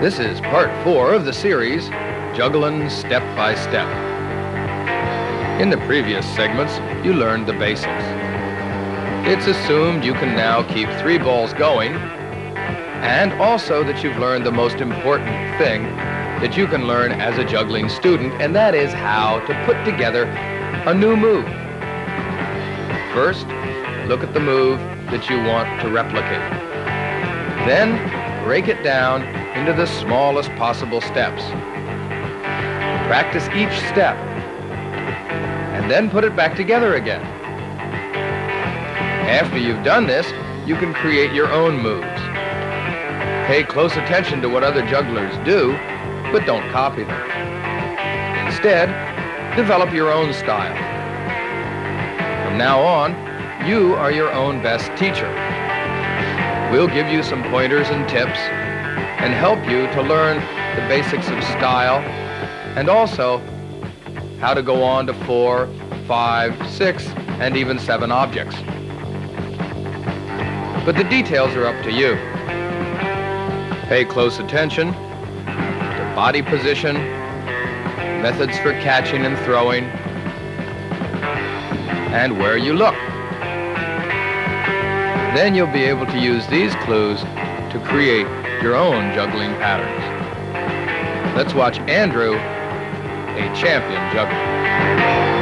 This is part 4 of the series, Juggling Step by Step. In the previous segments, you learned the basics. It's assumed you can now keep 3 balls going, and also that you've learned the most important thing that you can learn as a juggling student, and that is how to put together a new move. First, look at the move that you want to replicate. Then, break it down into the smallest possible steps. Practice each step, and then put it back together again. After you've done this, you can create your own moves. Pay close attention to what other jugglers do, but don't copy them. Instead, develop your own style. From now on, you are your own best teacher. We'll give you some pointers and tips and help you to learn the basics of style and also how to go on to 4, 5, 6, and even 7 objects. But the details are up to you. Pay close attention to body position, methods for catching and throwing, and where you look. Then you'll be able to use these clues to create your own juggling patterns. Let's watch Andrew, a champion juggler.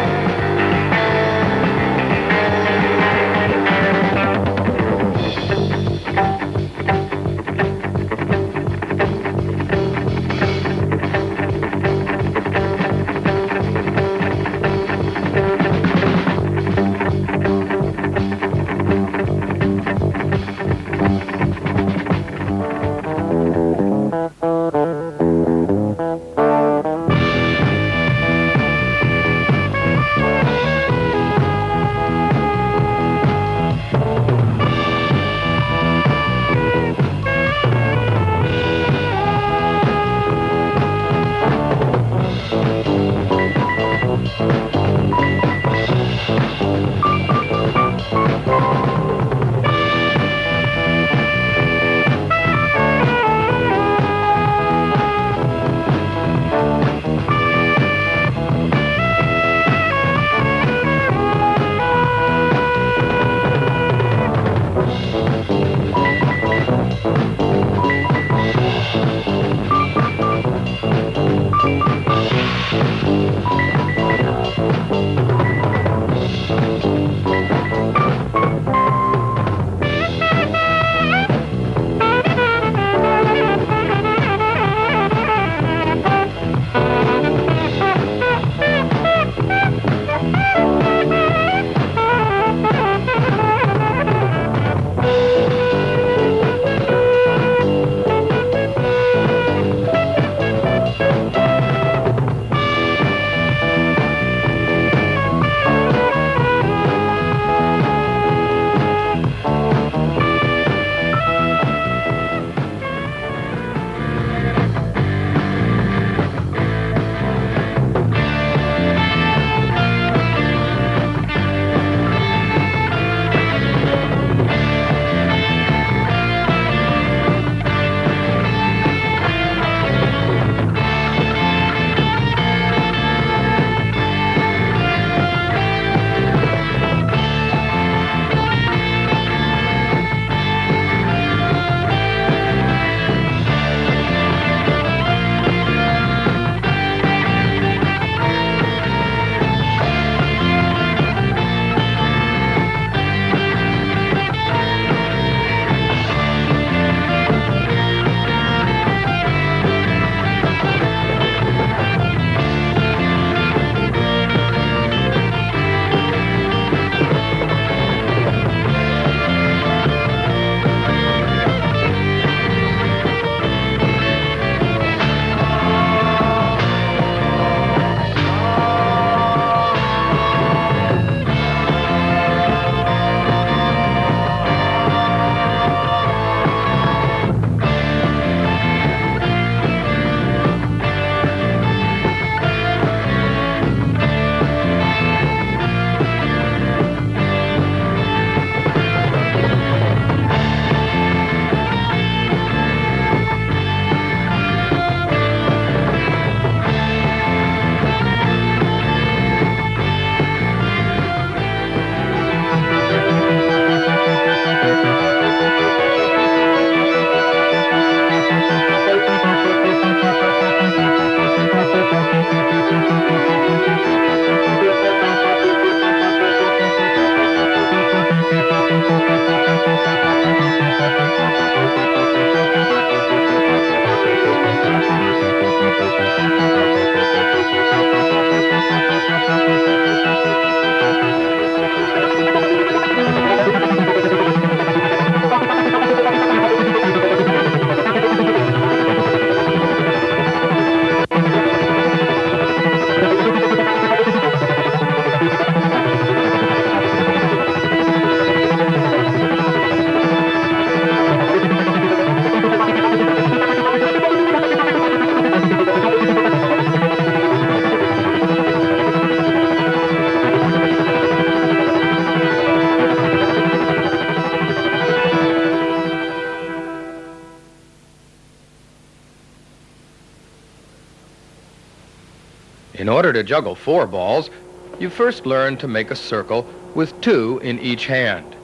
In order to juggle 4 balls, you first learn to make a circle with 2 in each hand.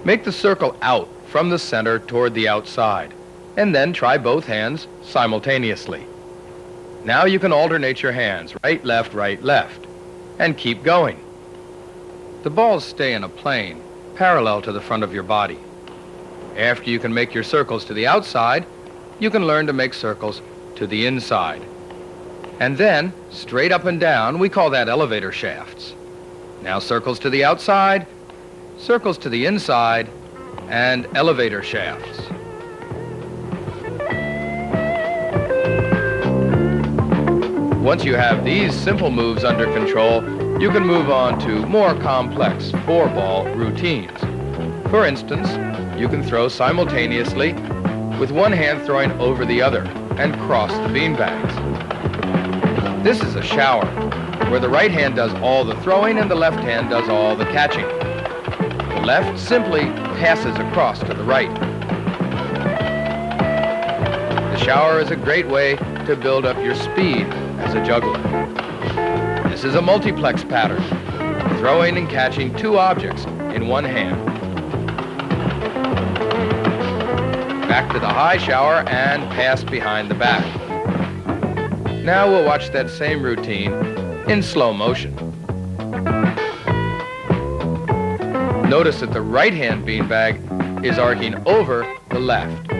Make the circle out from the center toward the outside, and then try both hands simultaneously. Now you can alternate your hands, right, left, and keep going. The balls stay in a plane parallel to the front of your body. After you can make your circles to the outside, you can learn to make circles to the inside. And then, straight up and down, we call that elevator shafts. Now circles to the outside, circles to the inside, and elevator shafts. Once you have these simple moves under control, you can move on to more complex 4-ball routines. For instance, you can throw simultaneously with one hand throwing over the other and cross the beanbags. This is a shower, where the right hand does all the throwing and the left hand does all the catching. The left simply passes across to the right. The shower is a great way to build up your speed as a juggler. This is a multiplex pattern, throwing and catching 2 objects in one hand. Back to the high shower and pass behind the back. Now we'll watch that same routine in slow motion. Notice that the right-hand beanbag is arcing over the left.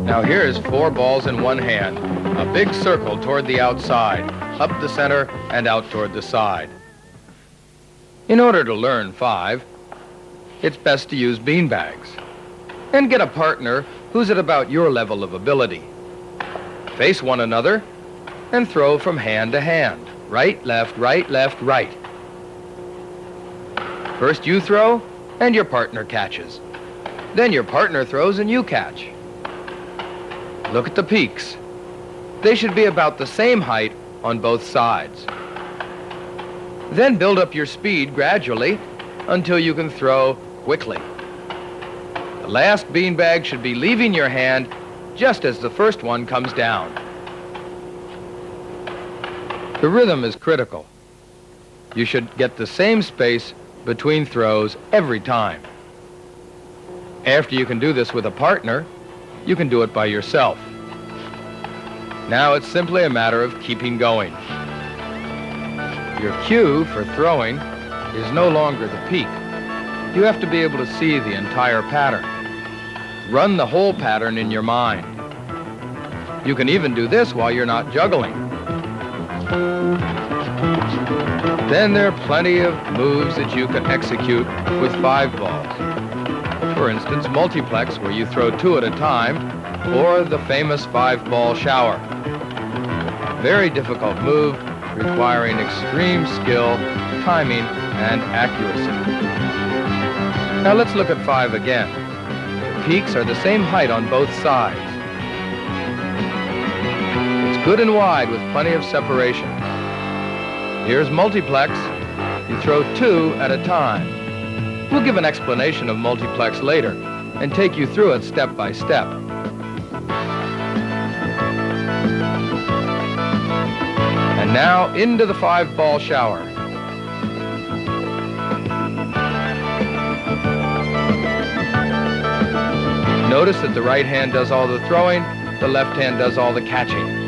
Now here's 4 balls in one hand, a big circle toward the outside, up the center and out toward the side. In order to learn 5, it's best to use beanbags and get a partner who's at about your level of ability. Face one another and throw from hand to hand, right, left, right. First you throw and your partner catches. Then your partner throws and you catch. Look at the peaks. They should be about the same height on both sides. Then build up your speed gradually until you can throw quickly. The last beanbag should be leaving your hand just as the first one comes down. The rhythm is critical. You should get the same space between throws every time. After you can do this with a partner, you can do it by yourself. Now it's simply a matter of keeping going. Your cue for throwing is no longer the peak. You have to be able to see the entire pattern. Run the whole pattern in your mind. You can even do this while you're not juggling. Then there are plenty of moves that you can execute with 5 balls. For instance, multiplex, where you throw 2 at a time, or the famous 5-ball shower. Very difficult move, requiring extreme skill, timing, and accuracy. Now let's look at 5 again. The peaks are the same height on both sides. It's good and wide with plenty of separation. Here's multiplex. You throw 2 at a time. We'll give an explanation of multiplex later and take you through it step by step. And now into the 5-ball shower. Notice that the right hand does all the throwing, the left hand does all the catching.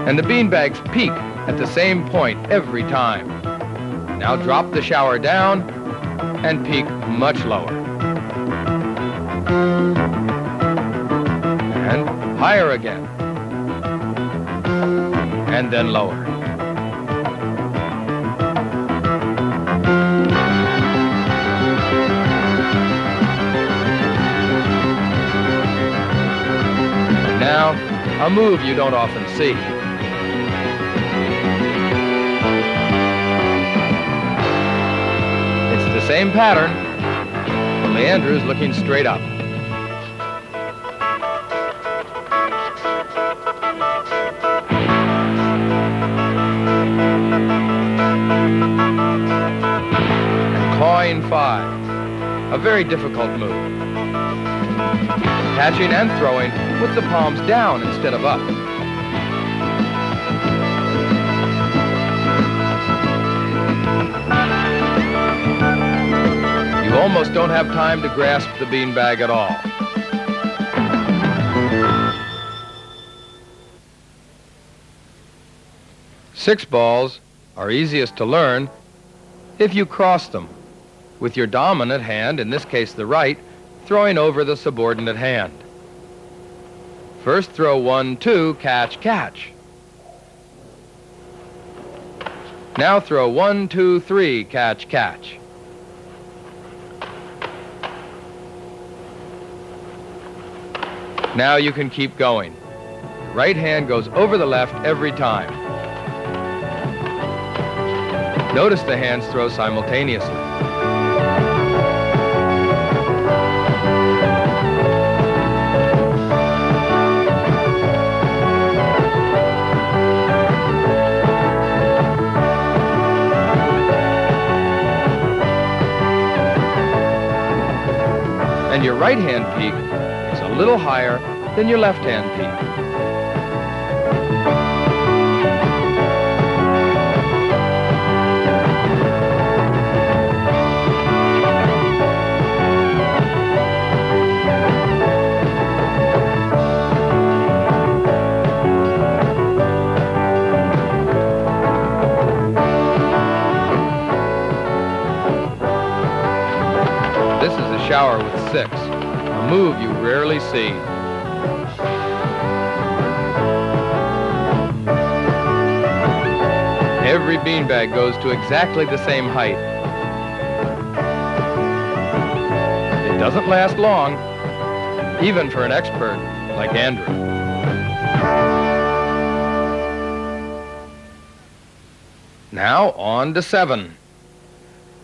And the beanbags peak at the same point every time. Now drop the shower down and peak much lower. And higher again. And then lower. Now, a move you don't often see. It's the same pattern, only Andrew's looking straight up. And clawing 5, a very difficult move. Catching and throwing with the palms down instead of up. You almost don't have time to grasp the beanbag at all. Six balls are easiest to learn if you cross them, with your dominant hand, in this case the right, throwing over the subordinate hand. First throw 1, 2, catch, catch. Now throw 1, 2, 3, catch, catch. Now you can keep going. The right hand goes over the left every time. Notice the hands throw simultaneously. And your right hand peak is a little higher than your left hand peak. This is a shower with 6, a move you rarely see. Every beanbag goes to exactly the same height. It doesn't last long, even for an expert like Andrew. Now on to 7.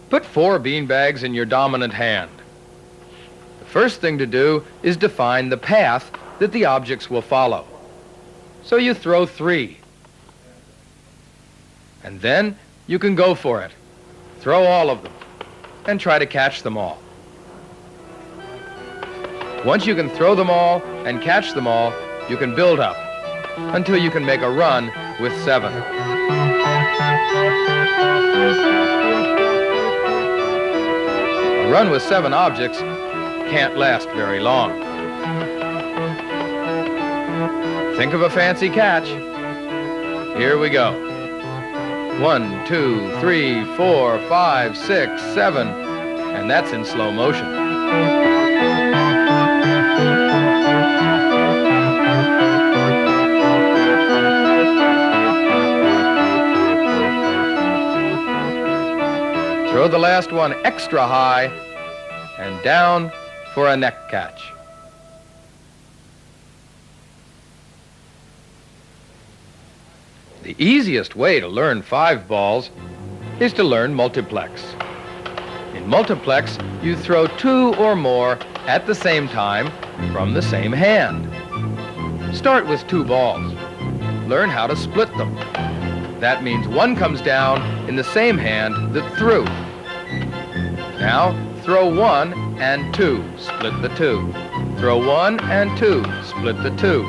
Put 4 beanbags in your dominant hand. The first thing to do is define the path that the objects will follow. So you throw 3. And then you can go for it. Throw all of them and try to catch them all. Once you can throw them all and catch them all, you can build up until you can make a run with 7. A run with 7 objects can't last very long. Think of a fancy catch. Here we go. 1, 2, 3, 4, 5, 6, 7, and that's in slow motion. Throw the last one extra high and down for a neck catch. The easiest way to learn 5 balls is to learn multiplex. In multiplex, you throw 2 or more at the same time from the same hand. Start with 2 balls. Learn how to split them. That means one comes down in the same hand that threw. Now, throw 1 and 2, split the 2. Throw 1 and 2, split the 2.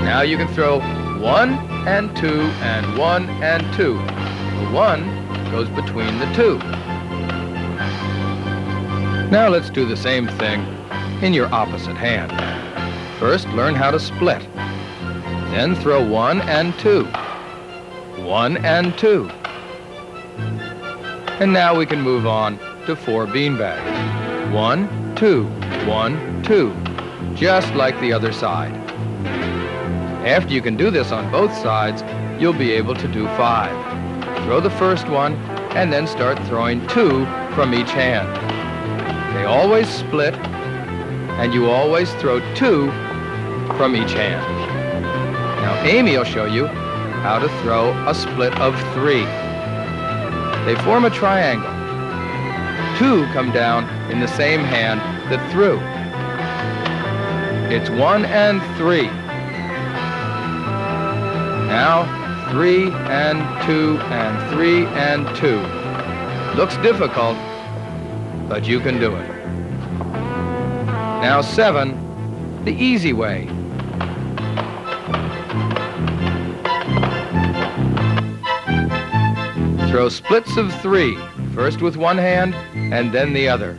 Now you can throw 1 and 2 and 1 and 2. The 1 goes between the 2. Now let's do the same thing in your opposite hand. First, learn how to split. Then throw 1 and 2. 1 and 2. And now we can move on to 4 beanbags. 1, 2, 1, 2. Just like the other side. After you can do this on both sides, you'll be able to do 5. Throw the first one and then start throwing 2 from each hand. They always split, and you always throw 2 from each hand. Now Amy will show you how to throw a split of 3. They form a triangle. 2 come down in the same hand that threw. It's 1 and 3. Now 3 and 2 and 3 and 2. Looks difficult, but you can do it. Now 7, the easy way. Throw splits of 3, first with one hand and then the other.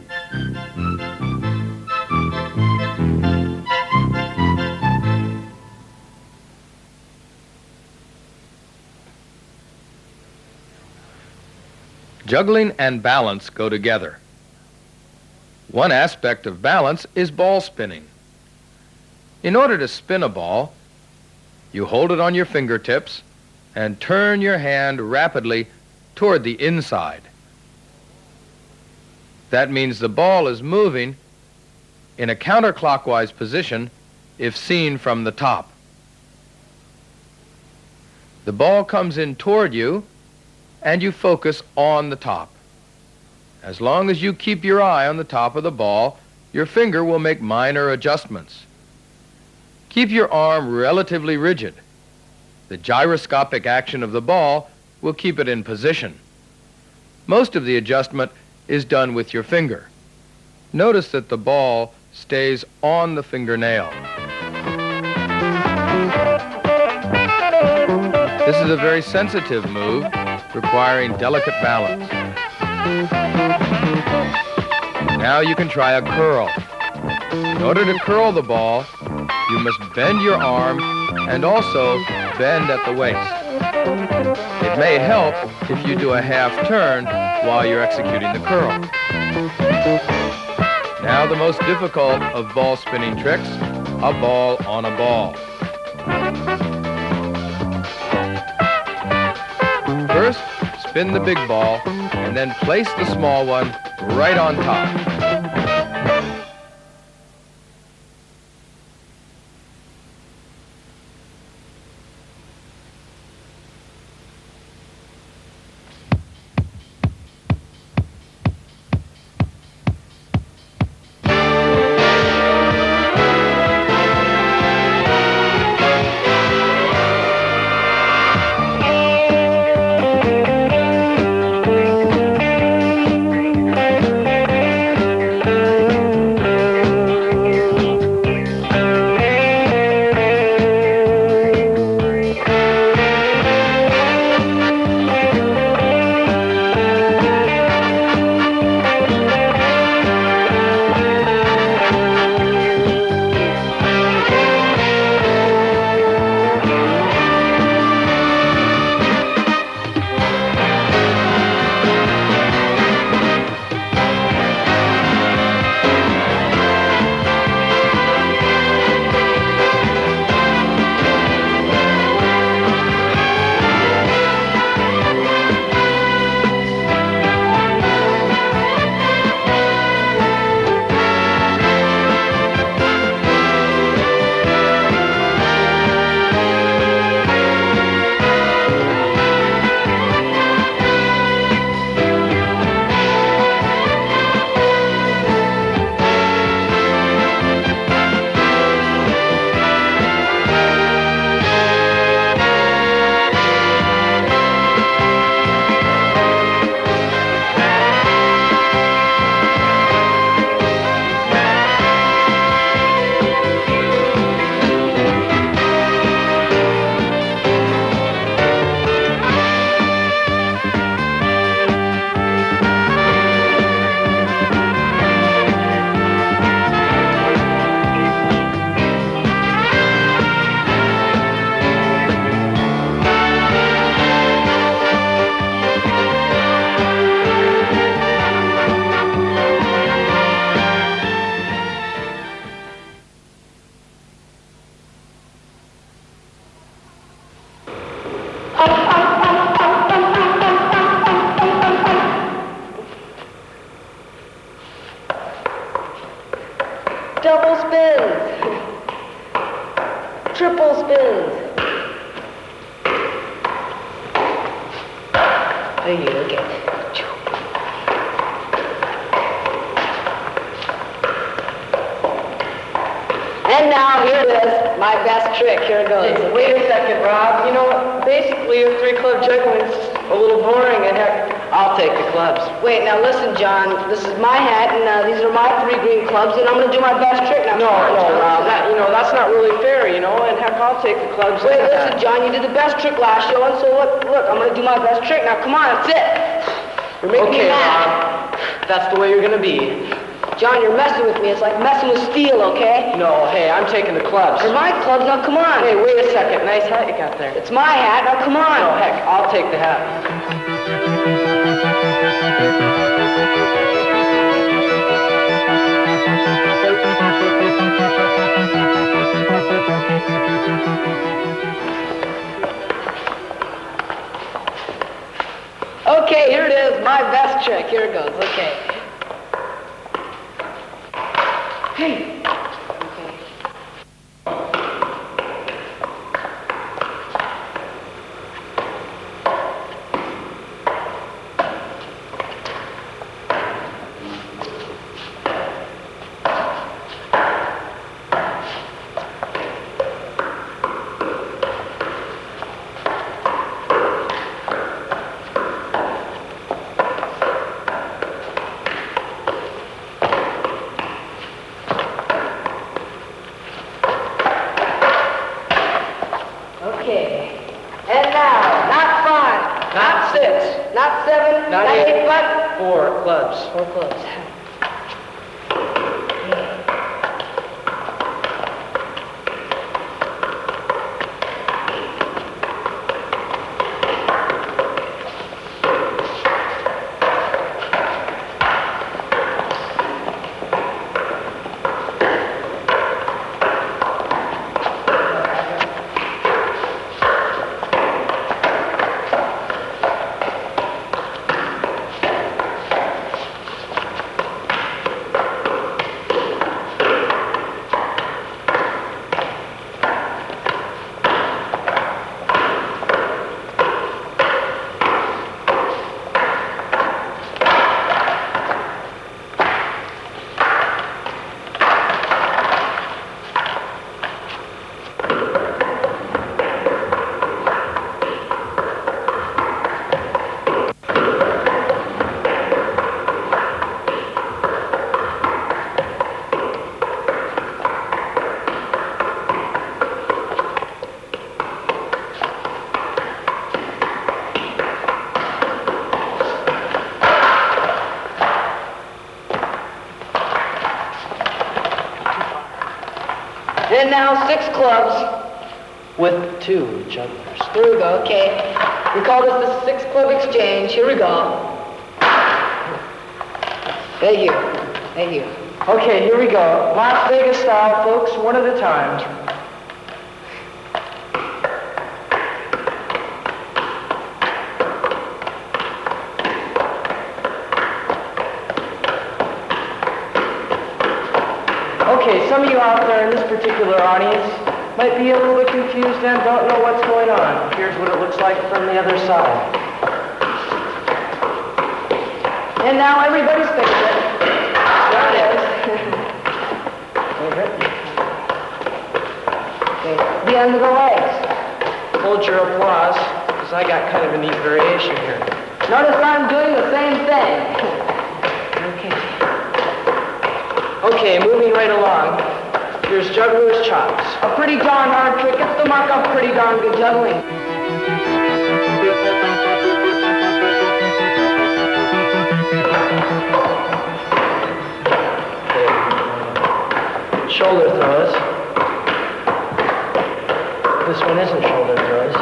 Juggling and balance go together. One aspect of balance is ball spinning. In order to spin a ball, you hold it on your fingertips and turn your hand rapidly toward the inside. That means the ball is moving in a counterclockwise position if seen from the top. The ball comes in toward you and you focus on the top. As long as you keep your eye on the top of the ball, your finger will make minor adjustments. Keep your arm relatively rigid. The gyroscopic action of the ball will keep it in position. Most of the adjustment is done with your finger. Notice that the ball stays on the fingernail. This is a very sensitive move, requiring delicate balance. Now you can try a curl. In order to curl the ball, you must bend your arm and also bend at the waist. It may help if you do a half turn while you're executing the curl. Now the most difficult of ball spinning tricks, a ball on a ball. First, spin the big ball and then place the small one right on top. Double spins. Triple spins. There you go. Okay. And now here it is, my best trick. Here it goes. Hey, wait a second, Rob. You know, basically your three-club juggling's a little boring, and heck, I'll take the clubs. Wait, now listen, John. This is my hat, and these are my 3 green clubs, and I'm going to do my best trick now. No, Rob. That's not really fair, and heck, I'll take the clubs. Wait, listen, John. You did the best trick last show, and so look, I'm going to do my best trick. Now, come on, that's it. You're making me mad. Rob. That's the way you're going to be. John, you're messing with me. It's like messing with steel, okay? No, hey, I'm taking the clubs. They're my clubs. Now, come on. Hey, wait a second. Nice hat you got there. It's my hat. Now, come on. No, heck, I'll take the hat. Okay, here it is. My best trick. Here it goes. Okay. Hey. Okay. Okay. And now, not 5, Not 6. not 7, Not not 8, 8, but 4 clubs. 4 clubs. And now 6 clubs. With 2 jugglers. Here we go, okay. We call this the 6 club exchange. Here we go. Thank you. Thank you. Okay, here we go. Las Vegas style, folks, one at a time. Okay, some of you out there in this particular audience might be a little bit confused and don't know what's going on. Here's what it looks like from the other side. And now everybody's favorite. There it is. Okay, the end of the legs. Hold your applause, because I got kind of a neat variation here. Notice I'm doing the same thing. Okay. Okay, moving right along. Here's juggler's chops. A pretty darn hard trick. It's the mark of pretty darn good juggling. Shoulder throws. This one isn't shoulder throws.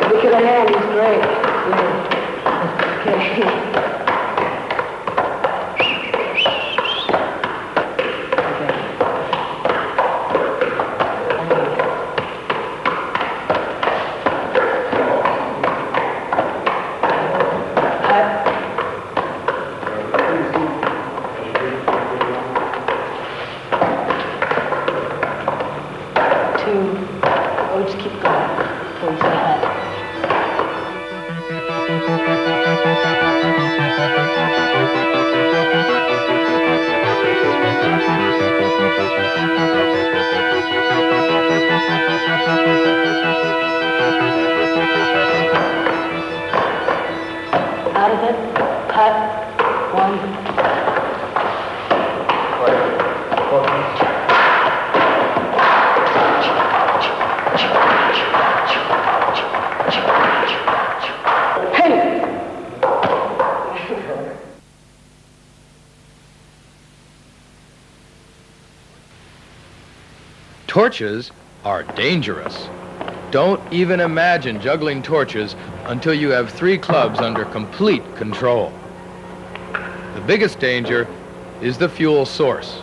Look at the hand, he's great. Yeah. Okay. Just keep going before you say that. Out of it, cut, one. Torches are dangerous. Don't even imagine juggling torches until you have 3 clubs under complete control. The biggest danger is the fuel source.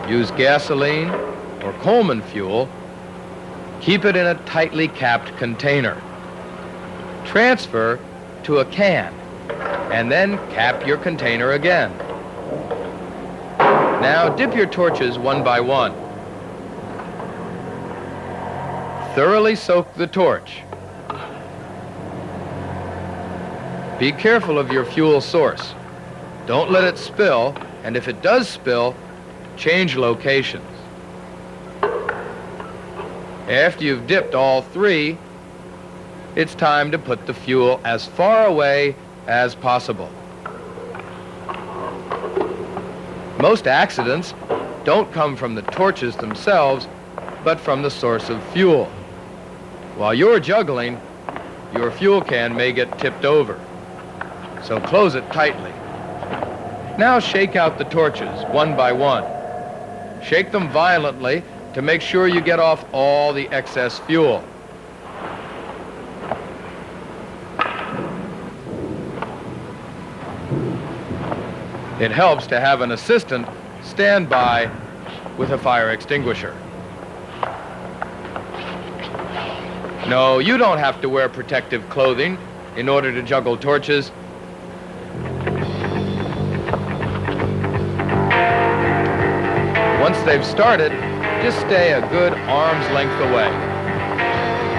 Use gasoline or Coleman fuel. Keep it in a tightly capped container. Transfer to a can, and then cap your container again. Now dip your torches one by one. Thoroughly soak the torch. Be careful of your fuel source. Don't let it spill, and if it does spill, change locations. After you've dipped all 3, it's time to put the fuel as far away as possible. Most accidents don't come from the torches themselves, but from the source of fuel. While you're juggling, your fuel can may get tipped over, so close it tightly. Now shake out the torches one by one. Shake them violently to make sure you get off all the excess fuel. It helps to have an assistant stand by with a fire extinguisher. No, you don't have to wear protective clothing in order to juggle torches. Once they've started, just stay a good arm's length away.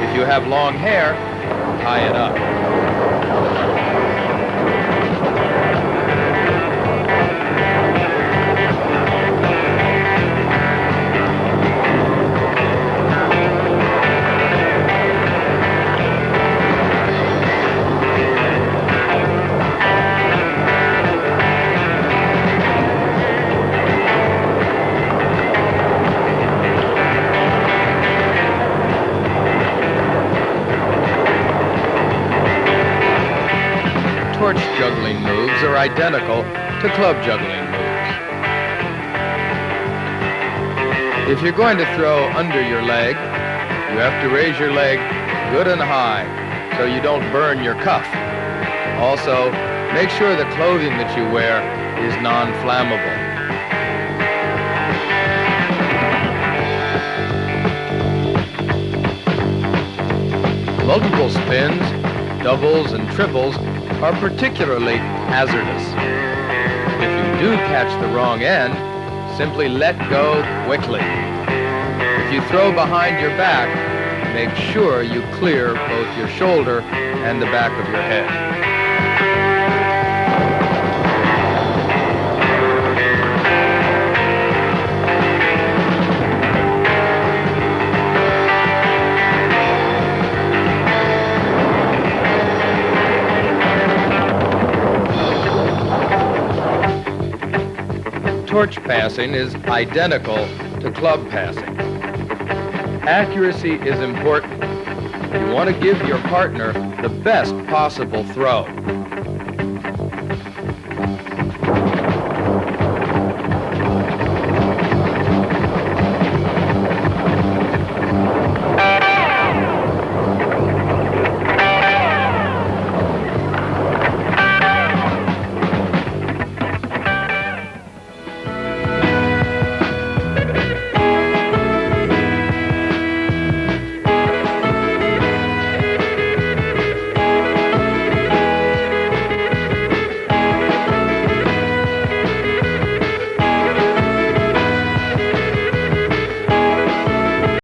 If you have long hair, tie it up. Torch juggling moves are identical to club juggling moves. If you're going to throw under your leg, you have to raise your leg good and high so you don't burn your cuff. Also, make sure the clothing that you wear is non-flammable. Multiple spins, doubles, and triples are particularly hazardous. If you do catch the wrong end, simply let go quickly. If you throw behind your back, make sure you clear both your shoulder and the back of your head. Torch passing is identical to club passing. Accuracy is important. You want to give your partner the best possible throw.